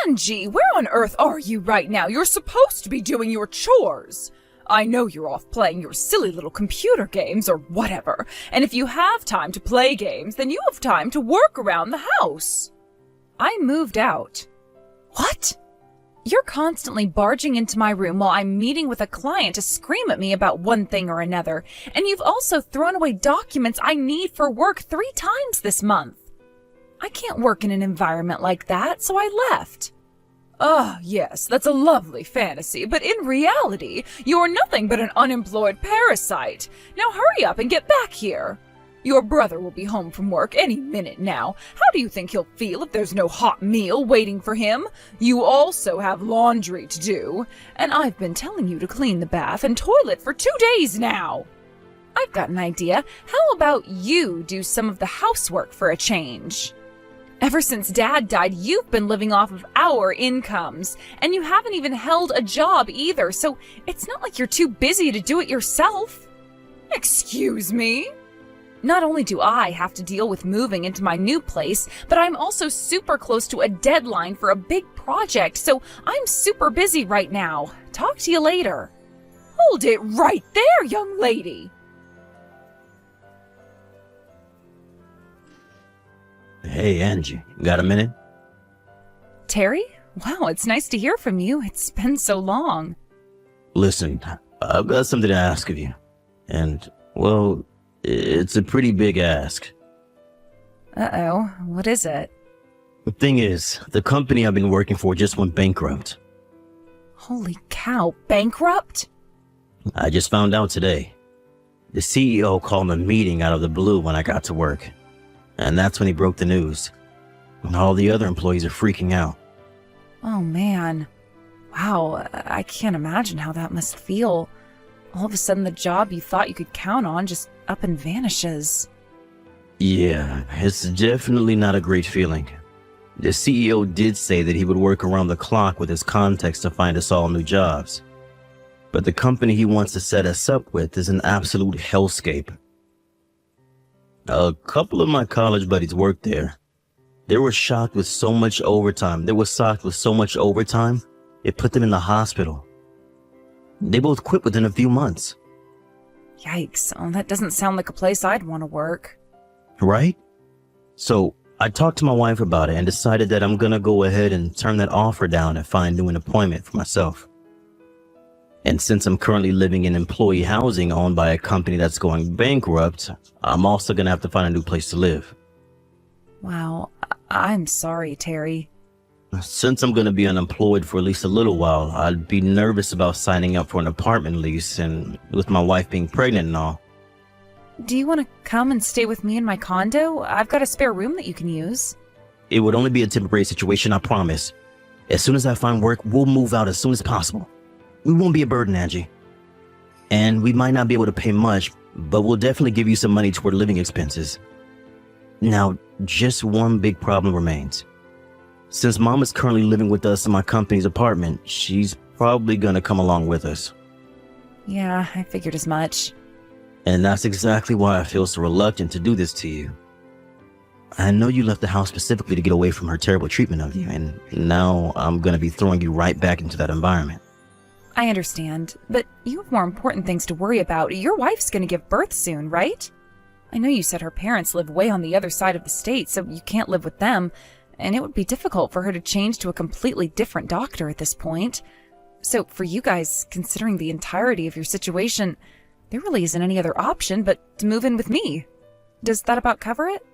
Angie, where on earth are you right now? You're supposed to be doing your chores. I know you're off playing your silly little computer games or whatever, and if you have time to play games, then you have time to work around the house. I moved out. What? You're constantly barging into my room while I'm meeting with a client to scream at me about one thing or another, and you've also thrown away documents I need for work 3 times this month. I can't work in an environment like that, so I left. Ah, yes, that's a lovely fantasy, but in reality, you're nothing but an unemployed parasite. Now hurry up and get back here. Your brother will be home from work any minute now. How do you think he'll feel if there's no hot meal waiting for him? You also have laundry to do, and I've been telling you to clean the bath and toilet for 2 days now. I've got an idea. How about you do some of the housework for a change? Ever since Dad died, you've been living off of our incomes, and you haven't even held a job either, so it's not like you're too busy to do it yourself. Excuse me? Not only do I have to deal with moving into my new place, but I'm also super close to a deadline for a big project, so I'm super busy right now. Talk to you later. Hold it right there, young lady. Hey, Angie, got a minute? Terry? Wow, it's nice to hear from you. It's been so long. Listen, I've got something to ask of you. And, well, it's a pretty big ask. Uh-oh, what is it? The thing is, the company I've been working for just went bankrupt. Holy cow, bankrupt? I just found out today. The CEO called a meeting out of the blue when I got to work. And that's when he broke the news. And all the other employees are freaking out. Oh man. Wow, I can't imagine how that must feel. All of a sudden the job you thought you could count on just up and vanishes. Yeah, it's definitely not a great feeling. The CEO did say that he would work around the clock with his contacts to find us all new jobs. But the company he wants to set us up with is an absolute hellscape. A couple of my college buddies worked there. They were shocked with so much overtime. It put them in the hospital. They both quit within a few months. Yikes, oh, that doesn't sound like a place I'd want to work. Right? So I talked to my wife about it and decided that I'm gonna go ahead and turn that offer down and find an employment for myself. And since I'm currently living in employee housing owned by a company that's going bankrupt, I'm also gonna have to find a new place to live. Wow, I'm sorry, Terry. Since I'm gonna be unemployed for at least a little while, I'd be nervous about signing up for an apartment lease, and with my wife being pregnant and all. Do you want to come and stay with me in my condo? I've got a spare room that you can use. It would only be a temporary situation, I promise. As soon as I find work, we'll move out as soon as possible. We won't be a burden, Angie. And we might not be able to pay much, but we'll definitely give you some money toward living expenses. Now, just one big problem remains. Since Mom is currently living with us in my company's apartment, she's probably gonna come along with us. Yeah, I figured as much. And that's exactly why I feel so reluctant to do this to you. I know you left the house specifically to get away from her terrible treatment of you, and now I'm gonna be throwing you right back into that environment. I understand, but you have more important things to worry about. Your wife's gonna give birth soon, right? I know you said her parents live way on the other side of the state, so you can't live with them, and it would be difficult for her to change to a completely different doctor at this point. So for you guys, considering the entirety of your situation, there really isn't any other option but to move in with me. Does that about cover it?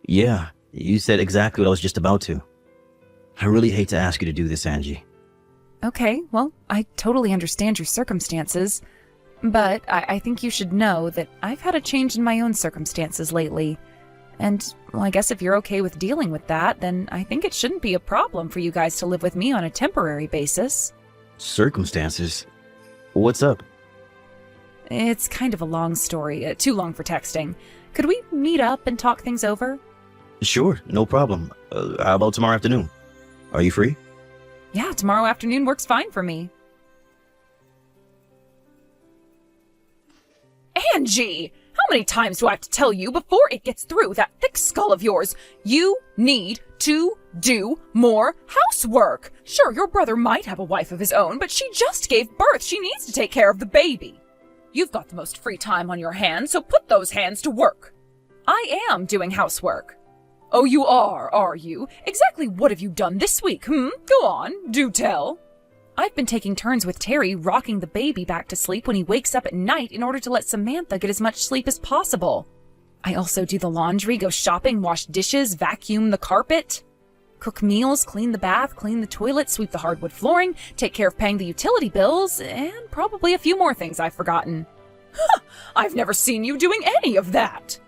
Yeah, you said exactly what I was just about to. I really hate to ask you to do this, Angie. Okay, well, I totally understand your circumstances, but I think you should know that I've had a change in my own circumstances lately. And, well, I guess if you're okay with dealing with that, then I think it shouldn't be a problem for you guys to live with me on a temporary basis. Circumstances? What's up? It's kind of a long story, too long for texting. Could we meet up and talk things over? Sure, no problem. How about tomorrow afternoon? Are you free? Yeah, tomorrow afternoon works fine for me. Angie! How many times do I have to tell you before it gets through that thick skull of yours? You need to Do more housework. Sure, your brother might have a wife of his own, but she just gave birth. She needs to take care of the baby. You've got the most free time on your hands, so put those hands to work. I am doing housework. Oh, you are you? Exactly what have you done this week, Go on, do tell. I've been taking turns with Terry rocking the baby back to sleep when he wakes up at night in order to let Samantha get as much sleep as possible. I also do the laundry, go shopping, wash dishes, vacuum the carpet, cook meals, clean the bath, clean the toilet, sweep the hardwood flooring, take care of paying the utility bills, and probably a few more things I've forgotten. I've never seen you doing any of that.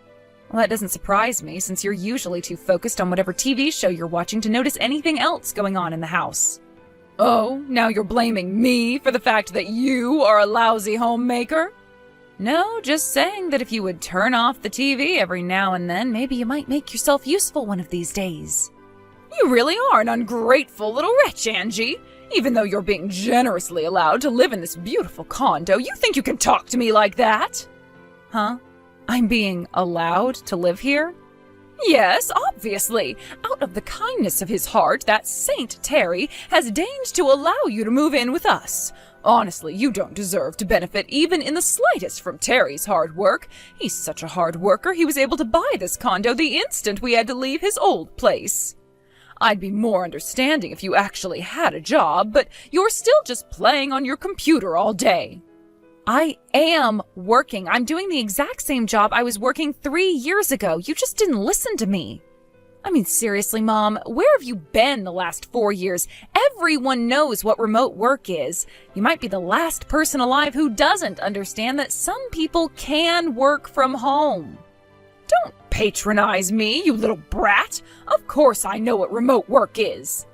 Well, that doesn't surprise me, since you're usually too focused on whatever TV show you're watching to notice anything else going on in the house. Oh, now you're blaming me for the fact that you are a lousy homemaker? No, just saying that if you would turn off the TV every now and then, maybe you might make yourself useful one of these days. You really are an ungrateful little wretch, Angie. Even though you're being generously allowed to live in this beautiful condo, you think you can talk to me like that? Huh? I'm being allowed to live here? Yes, obviously. Out of the kindness of his heart, that Saint Terry has deigned to allow you to move in with us. Honestly, you don't deserve to benefit even in the slightest from Terry's hard work. He's such a hard worker, he was able to buy this condo the instant we had to leave his old place. I'd be more understanding if you actually had a job, but you're still just playing on your computer all day. I am working. I'm doing the exact same job I was working 3 years ago. You just didn't listen to me. I mean, seriously, Mom, where have you been the last 4 years? Everyone knows what remote work is. You might be the last person alive who doesn't understand that some people can work from home. Don't patronize me, you little brat. Of course I know what remote work is.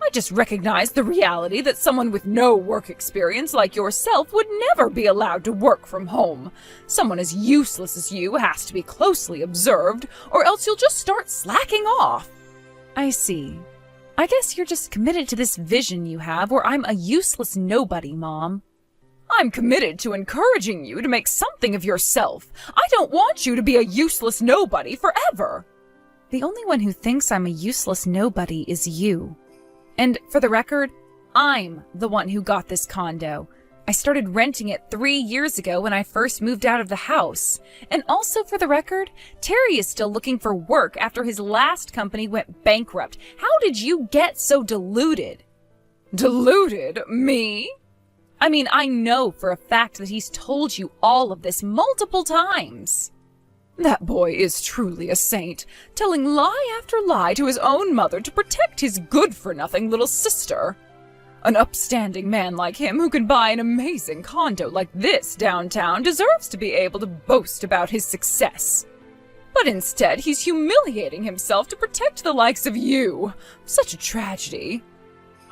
I just recognize the reality that someone with no work experience like yourself would never be allowed to work from home. Someone as useless as you has to be closely observed, or else you'll just start slacking off. I see. I guess you're just committed to this vision you have where I'm a useless nobody, Mom. I'm committed to encouraging you to make something of yourself. I don't want you to be a useless nobody forever. The only one who thinks I'm a useless nobody is you. And for the record, I'm the one who got this condo. I started renting it 3 years ago when I first moved out of the house. And also for the record, Terry is still looking for work after his last company went bankrupt. How did you get so deluded? Deluded? Me? I mean, I know for a fact that he's told you all of this multiple times. That boy is truly a saint, telling lie after lie to his own mother to protect his good-for-nothing little sister. An upstanding man like him who can buy an amazing condo like this downtown deserves to be able to boast about his success. But instead, he's humiliating himself to protect the likes of you. Such a tragedy.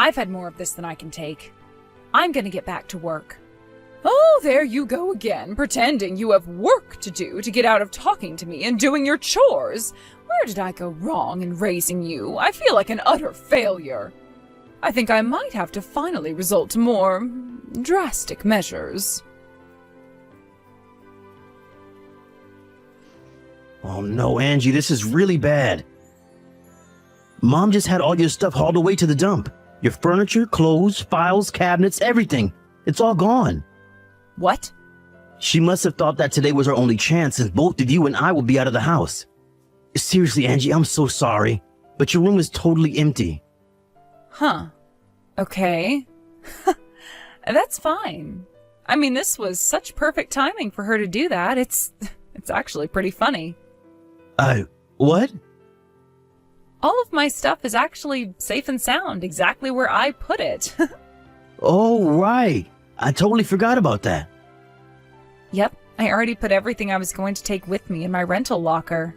I've had more of this than I can take. I'm gonna get back to work. Oh, there you go again, pretending you have work to do to get out of talking to me and doing your chores. Where did I go wrong in raising you? I feel like an utter failure. I think I might have to finally resort to more drastic measures. Oh no, Angie, this is really bad. Mom just had all your stuff hauled away to the dump. Your furniture, clothes, files, cabinets, everything. It's all gone. What? She must have thought that today was her only chance, since both of you and I will be out of the house. Seriously, Angie, I'm so sorry, but your room is totally empty. Huh. Okay. That's fine. I mean, this was such perfect timing for her to do that. It's actually pretty funny. What? All of my stuff is actually safe and sound, exactly where I put it. Oh, right. I totally forgot about that. Yep, I already put everything I was going to take with me in my rental locker.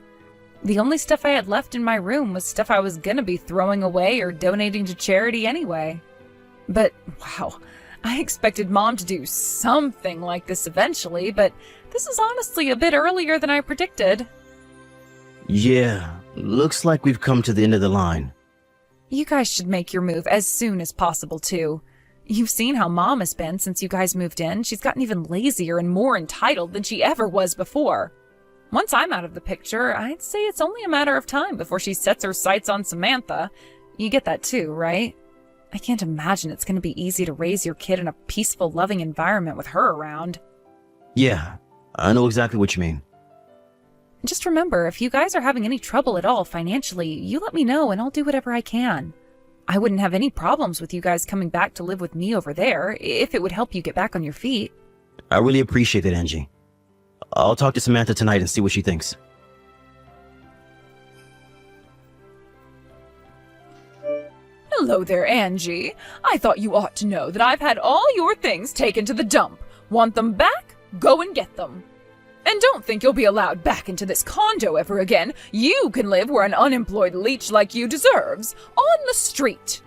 The only stuff I had left in my room was stuff I was gonna be throwing away or donating to charity anyway. But, wow, I expected Mom to do something like this eventually, but this is honestly a bit earlier than I predicted. Yeah, looks like we've come to the end of the line. You guys should make your move as soon as possible, too. You've seen how Mom has been since you guys moved in. She's gotten even lazier and more entitled than she ever was before. Once I'm out of the picture, I'd say it's only a matter of time before she sets her sights on Samantha. You get that too, right? I can't imagine it's going to be easy to raise your kid in a peaceful, loving environment with her around. Yeah, I know exactly what you mean. Just remember, if you guys are having any trouble at all financially, you let me know and I'll do whatever I can. I wouldn't have any problems with you guys coming back to live with me over there, if it would help you get back on your feet. I really appreciate it, Angie. I'll talk to Samantha tonight and see what she thinks. Hello there, Angie. I thought you ought to know that I've had all your things taken to the dump. Want them back? Go and get them. And don't think you'll be allowed back into this condo ever again. You can live where an unemployed leech like you deserves, on the street.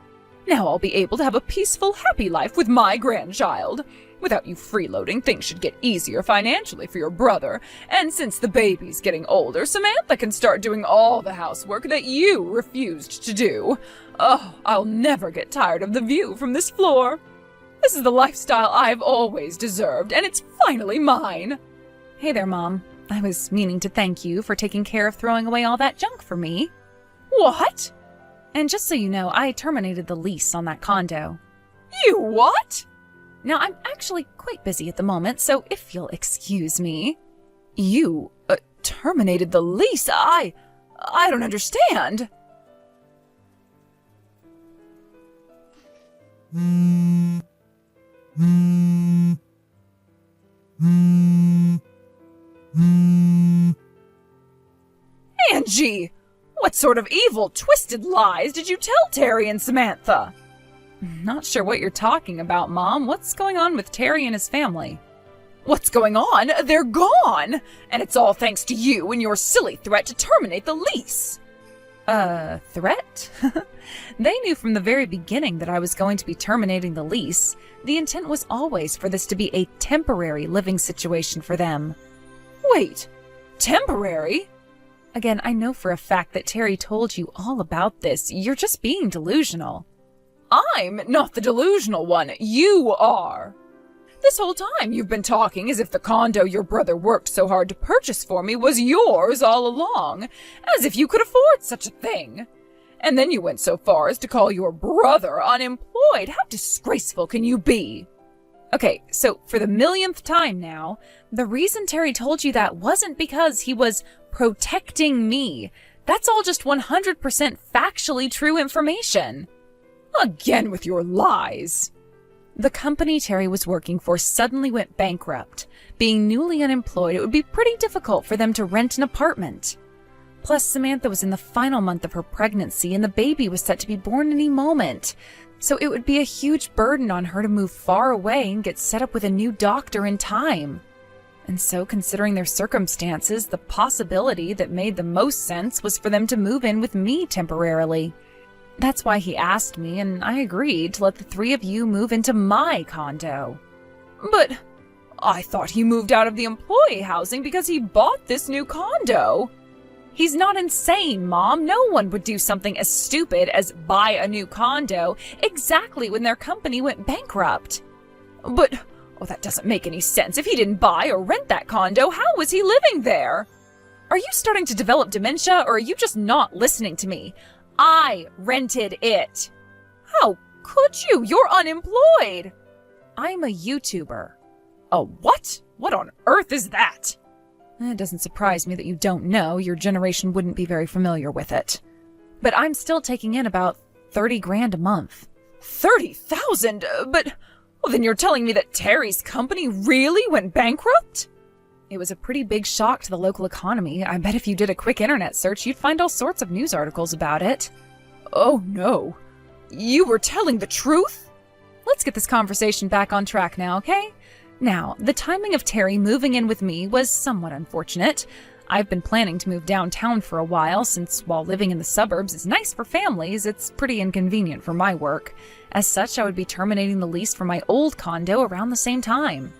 Now I'll be able to have a peaceful, happy life with my grandchild. Without you freeloading, things should get easier financially for your brother. And since the baby's getting older, Samantha can start doing all the housework that you refused to do. Oh, I'll never get tired of the view from this floor. This is the lifestyle I've always deserved, and it's finally mine. Hey there, Mom. I was meaning to thank you for taking care of throwing away all that junk for me. What? And just so you know, I terminated the lease on that condo. You what? Now, I'm actually quite busy at the moment, so if you'll excuse me. You, terminated the lease? I don't understand. Angie! What sort of evil, twisted lies did you tell Terry and Samantha? Not sure what you're talking about, Mom. What's going on with Terry and his family? What's going on? They're gone! And it's all thanks to you and your silly threat to terminate the lease. Threat? They knew from the very beginning that I was going to be terminating the lease. The intent was always for this to be a temporary living situation for them. Wait, temporary? Again, I know for a fact that Terry told you all about this. You're just being delusional. I'm not the delusional one. You are. This whole time you've been talking as if the condo your brother worked so hard to purchase for me was yours all along, as if you could afford such a thing. And then you went so far as to call your brother unemployed. How disgraceful can you be? Okay, so for the millionth time now, the reason Terry told you that wasn't because he was protecting me. That's all just 100% factually true information. Again with your lies. The company Terry was working for suddenly went bankrupt. Being newly unemployed, it would be pretty difficult for them to rent an apartment. Plus, Samantha was in the final month of her pregnancy and the baby was set to be born any moment. So it would be a huge burden on her to move far away and get set up with a new doctor in time. And so, considering their circumstances, the possibility that made the most sense was for them to move in with me temporarily. That's why he asked me, and I agreed to let the three of you move into my condo. But I thought he moved out of the employee housing because he bought this new condo. He's not insane, Mom. No one would do something as stupid as buy a new condo exactly when their company went bankrupt. But, that doesn't make any sense. If he didn't buy or rent that condo, how was he living there? Are you starting to develop dementia, or are you just not listening to me? I rented it. How could you? You're unemployed. I'm a YouTuber. A what? What on earth is that? It doesn't surprise me that you don't know. Your generation wouldn't be very familiar with it. But I'm still taking in about 30 grand a month. 30,000? But, then you're telling me that Terry's company really went bankrupt? It was a pretty big shock to the local economy. I bet if you did a quick internet search, you'd find all sorts of news articles about it. Oh no. You were telling the truth? Let's get this conversation back on track now, okay? Now, the timing of Terry moving in with me was somewhat unfortunate. I've been planning to move downtown for a while, since while living in the suburbs is nice for families, it's pretty inconvenient for my work. As such, I would be terminating the lease for my old condo around the same time.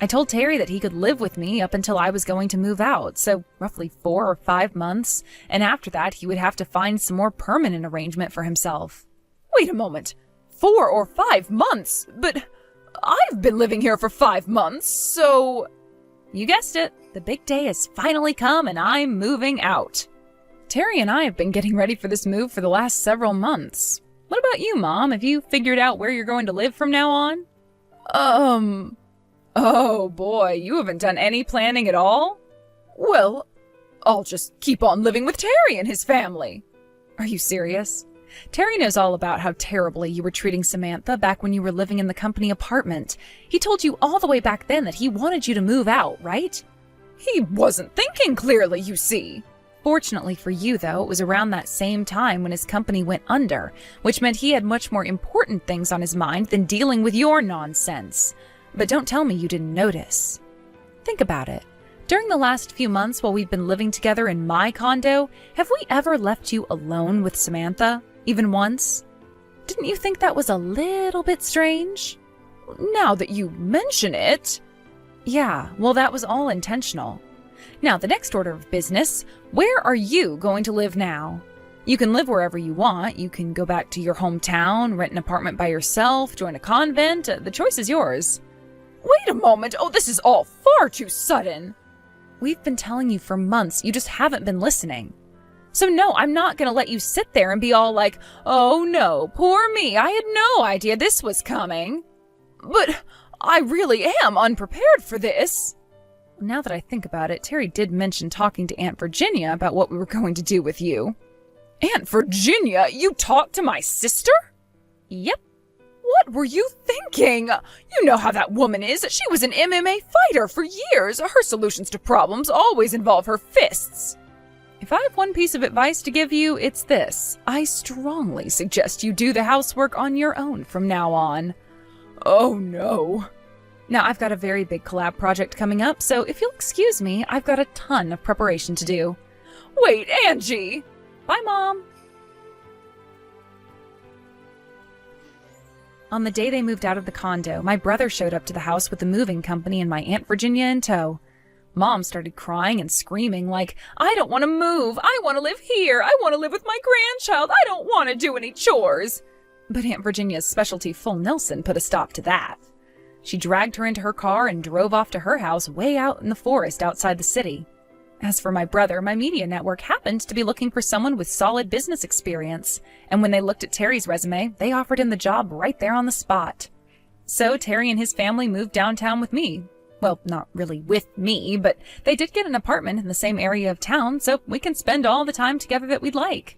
I told Terry that he could live with me up until I was going to move out, so roughly 4 or 5 months, and after that he would have to find some more permanent arrangement for himself. Wait a moment. 4 or 5 months? But I've been living here for 5 months, so... You guessed it. the big day has finally come and I'm moving out. Terry and I have been getting ready for this move for the last several months. What about you, Mom? Have you figured out where you're going to live from now on? Oh boy, you haven't done any planning at all? Well, I'll just keep on living with Terry and his family. Are you serious? Terry knows all about how terribly you were treating Samantha back when you were living in the company apartment. He told you all the way back then that he wanted you to move out, right? He wasn't thinking clearly, you see. Fortunately for you, though, it was around that same time when his company went under, which meant he had much more important things on his mind than dealing with your nonsense. But don't tell me you didn't notice. Think about it. During the last few months while we've been living together in my condo, have we ever left you alone with Samantha? Even once? Didn't you think that was a little bit strange? Now that you mention it. Yeah, well, that was all intentional. Now, the next order of business, where are you going to live now? You can live wherever you want. You can go back to your hometown, rent an apartment by yourself, join a convent. The choice is yours. Wait a moment. Oh, this is all far too sudden. We've been telling you for months. You just haven't been listening. So no, I'm not going to let you sit there and be all like, oh no, poor me. I had no idea this was coming. But I really am unprepared for this. Now that I think about it, Terry did mention talking to Aunt Virginia about what we were going to do with you. Aunt Virginia? You talked to my sister? Yep. What were you thinking? You know how that woman is. She was an MMA fighter for years. Her solutions to problems always involve her fists. If I have one piece of advice to give you, it's this. I strongly suggest you do the housework on your own from now on. Oh no. Now, I've got a very big collab project coming up, so if you'll excuse me, I've got a ton of preparation to do. Wait, Angie! Bye, Mom! On the day they moved out of the condo, my brother showed up to the house with the moving company and my Aunt Virginia in tow. Mom started crying and screaming like, I don't want to move! I want to live here! I want to live with my grandchild! I don't want to do any chores! But Aunt Virginia's specialty full Nilsson put a stop to that. She dragged her into her car and drove off to her house way out in the forest outside the city. As for my brother, my media network happened to be looking for someone with solid business experience, and when they looked at Terry's resume, they offered him the job right there on the spot. So Terry and his family moved downtown with me. Well, not really with me, but they did get an apartment in the same area of town, so we can spend all the time together that we'd like.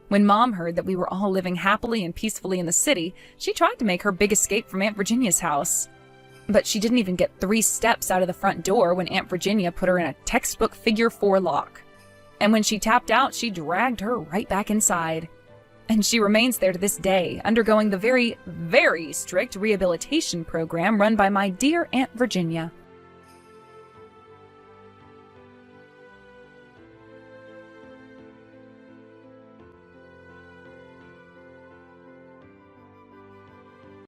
When Mom heard that we were all living happily and peacefully in the city, she tried to make her big escape from Aunt Virginia's house. But she didn't even get 3 steps out of the front door when Aunt Virginia put her in a textbook figure 4 lock. And when she tapped out, she dragged her right back inside. And she remains there to this day, undergoing the very, very strict rehabilitation program run by my dear Aunt Virginia.